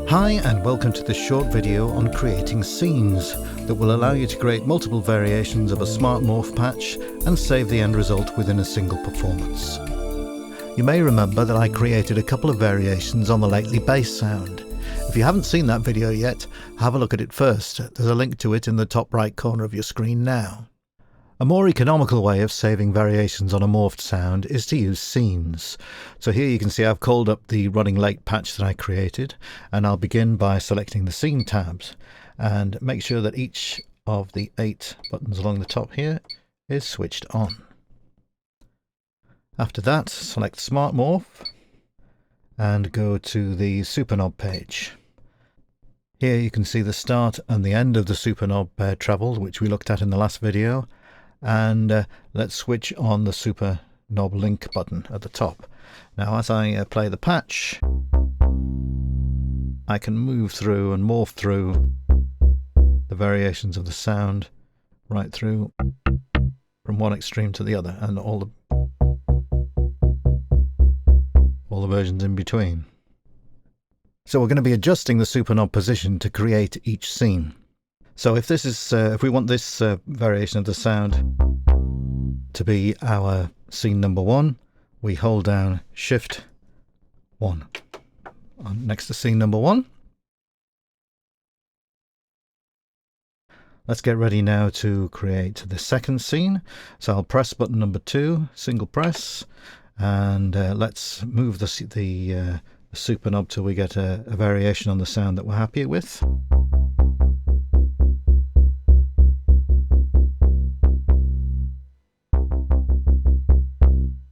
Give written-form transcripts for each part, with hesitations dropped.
Hi and welcome to this short video on creating scenes that will allow you to create multiple variations of a Smart Morph patch and save the end result within a single performance. You may remember that I created a couple of variations on the lately bass sound. If you haven't seen that video yet, have a look at it first. There's a link to it in the top right corner of your screen now. A more economical way of saving variations on a morphed sound is to use scenes. So here you can see I've called up the running late patch that I created, and I'll begin by selecting the scene tabs and make sure that each of the 8 buttons along the top here is switched on. After that, select Smart Morph and go to the Super Knob page. Here you can see the start and the end of the Super Knob treble, which we looked at in the last video. And let's switch on the Super Knob link button at the top. Now as I play the patch, I can move through and morph through the variations of the sound right through from one extreme to the other, and all the versions in between. So we're going to be adjusting the Super Knob position to create each scene. So if this is, if we want this variation of the sound to be our scene number 1, we hold down Shift 1 next to scene number 1. Let's get ready now to create the second scene. So I'll press button number 2, single press, and let's move the Super Knob till we get a variation on the sound that we're happy with.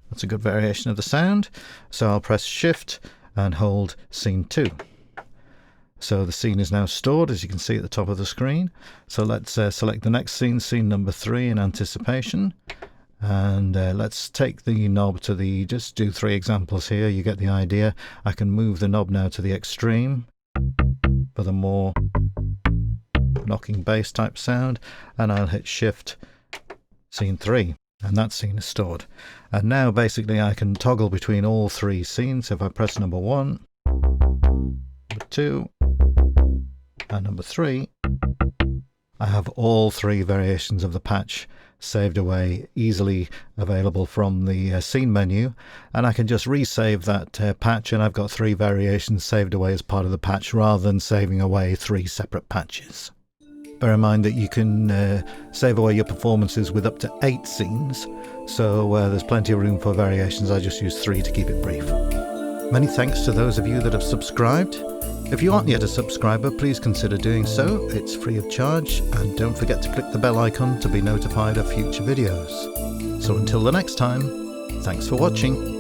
That's a good variation of the sound. So I'll press Shift and hold scene 2. So the scene is now stored, as you can see at the top of the screen. So let's select the next scene, scene number 3 in anticipation. And let's take the knob to the, just do 3 examples here, you get the idea. I can move the knob now to the extreme for the more knocking bass type sound, and I'll hit Shift, scene 3. And that scene is stored. And now basically I can toggle between all 3 scenes. If I press number 1, number 2, and number 3, I have all 3 variations of the patch saved away, easily available from the scene menu, and I can just resave that patch, and I've got 3 variations saved away as part of the patch rather than saving away 3 separate patches. Bear in mind that you can save away your performances with up to 8 scenes, so there's plenty of room for variations. I just use 3 to keep it brief. Many thanks to those of you that have subscribed. If you aren't yet a subscriber, please consider doing so. It's free of charge, and don't forget to click the bell icon to be notified of future videos. So until the next time, thanks for watching.